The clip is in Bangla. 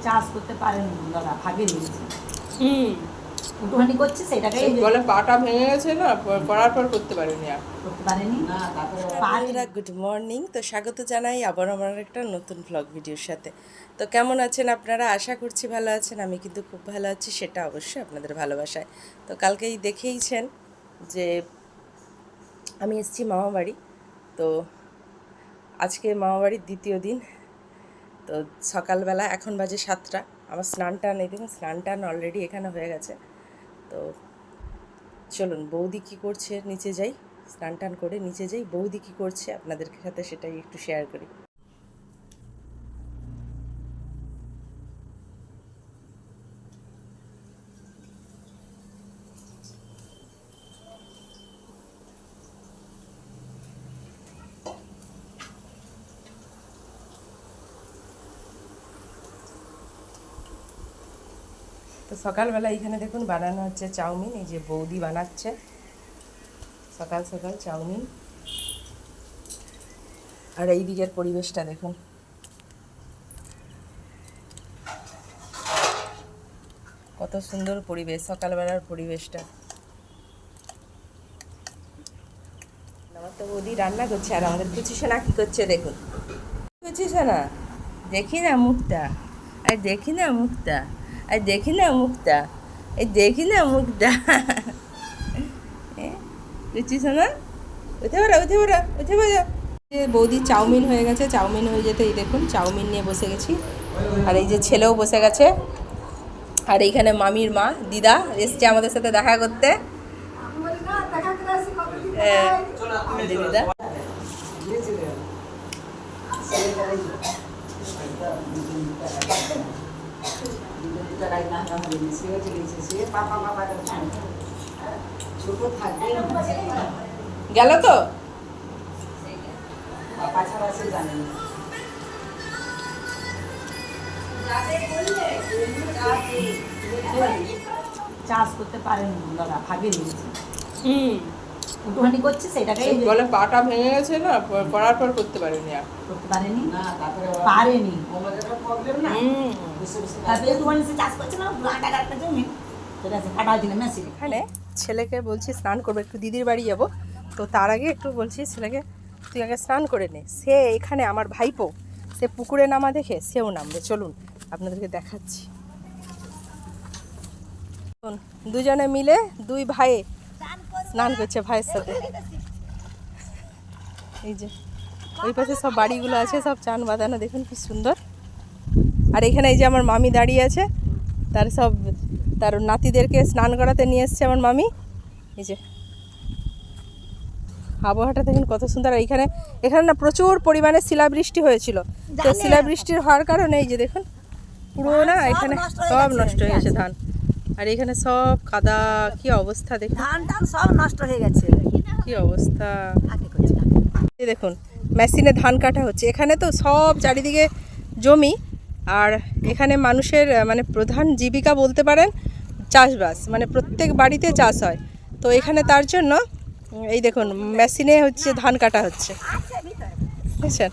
চাষ করতে পারেন দাদা, ভাগে নিয়েছে। একটুখানি করছে সেটাকে বলে পাটা ভেঙে গেছে না, পড়ার পর করতে পারেনি আর করতে পারেনি না। তারপরে বন্ধুরা গুড মর্নিং। তো স্বাগত জানাই আবার আমার একটা নতুন ব্লগ ভিডিওর সাথে। তো কেমন আছেন আপনারা? আশা করছি ভালো আছেন। আমি কিন্তু খুব ভালো আছি, সেটা অবশ্যই আপনাদের ভালোবাসায়। তো কালকেই দেখেইছেন যে আমি এসেছি মামাবাড়ি। তো আজকে মামাবাড়ির দ্বিতীয় দিন। তো সকালবেলা এখন বাজে 7টা। আমার স্নান টান এই দেখুন, স্নান টান অলরেডি এখানে হয়ে গেছে। তো চলুন বৌদি কী করছে নিচে যাই, স্নান টান করে নিচে যাই, বৌদি কী করছে আপনাদের সাথে সেটাই একটু শেয়ার করি। তো সকালবেলা এখানে দেখুন বানানো হচ্ছে চাউমিন। এই যে বৌদি বানাচ্ছে সকাল সকাল চাউমিন। আর এই দিকের পরিবেশটা দেখুন, কত সুন্দর পরিবেশ, সকালবেলার পরিবেশটা। আমার তো বৌদি রান্না করছে আর আমাদের কুচিসোনা কী করছে দেখুন। কুচিসোনা দেখি না মুখটা, আর দেখি না মুখটা, আর দেখি না মুখটা, এই দেখি না মুখটা। কুচিসোনা উঠে পড়া, উঠে পড়া, উঠে পড়া। বৌদি চাউমিন হয়ে গেছে, চাউমিন হয়ে যেতে এই দেখুন চাউমিন নিয়ে বসে গেছি। আর এই যে ছেলেও বসে গেছে। আর এইখানে মামির মা দিদা এসছে আমাদের সাথে দেখা করতে। দিদা গেল তো চাষ করতে পারেন দাদা, ভাগে নিয়েছে। একটুখানি করছে সেটাকে বলে পাটা ভেঙে গেছে না, পড়ার পর করতে পারেনি আর করতে পারেনি না। তারপরে পারেনি, তারপরে একটুখানি সে চাষ করছে না, আটা কাটতে জমি সেটা কাটা হয়েছিল মেশিন। এখানে ছেলেকে বলছি স্নান করবো, একটু দিদির বাড়ি যাব। তো তার আগে একটু বলছি ছেলেকে তুই আগে স্নান করে নে। সে এখানে আমার ভাইপো, সে পুকুরে নামা দেখে সেও নামবে। চলুন আপনাদেরকে দেখাচ্ছি। দুজনে মিলে দুই ভাই স্নান করছে ভাইয়ের সাথে। এই যে ওই পাশে সব বাড়িগুলো আছে, সব চান বাঁধানো, দেখুন কি সুন্দর। আর এখানে এই যে আমার মামি দাঁড়িয়ে আছে, তার নাতিদেরকে স্নান করাতে নিয়ে এসছে আমার মামি। এই যে আবহাওয়াটা দেখুন কত সুন্দর। আর এখানে না প্রচুর পরিমাণে শিলাবৃষ্টি হয়েছিল। তো শিলাবৃষ্টির হওয়ার কারণে এই যে দেখুন পুরো না এখানে সব নষ্ট হয়ে গেছে ধান। আর এখানে সব কাদা, কি অবস্থা দেখুন, ধান টান সব নষ্ট হয়ে গেছে, কি অবস্থা। এই দেখুন মেশিনে ধান কাটা হচ্ছে। এখানে তো সব চারিদিকে জমি, আর এখানে মানুষের মানে প্রধান জীবিকা বলতে পারেন চাষবাস, মানে প্রত্যেক বাড়িতে চাষ হয়। তো এখানে তার জন্য এই দেখুন মেশিনে হচ্ছে ধান কাটা হচ্ছে, বুঝছেন।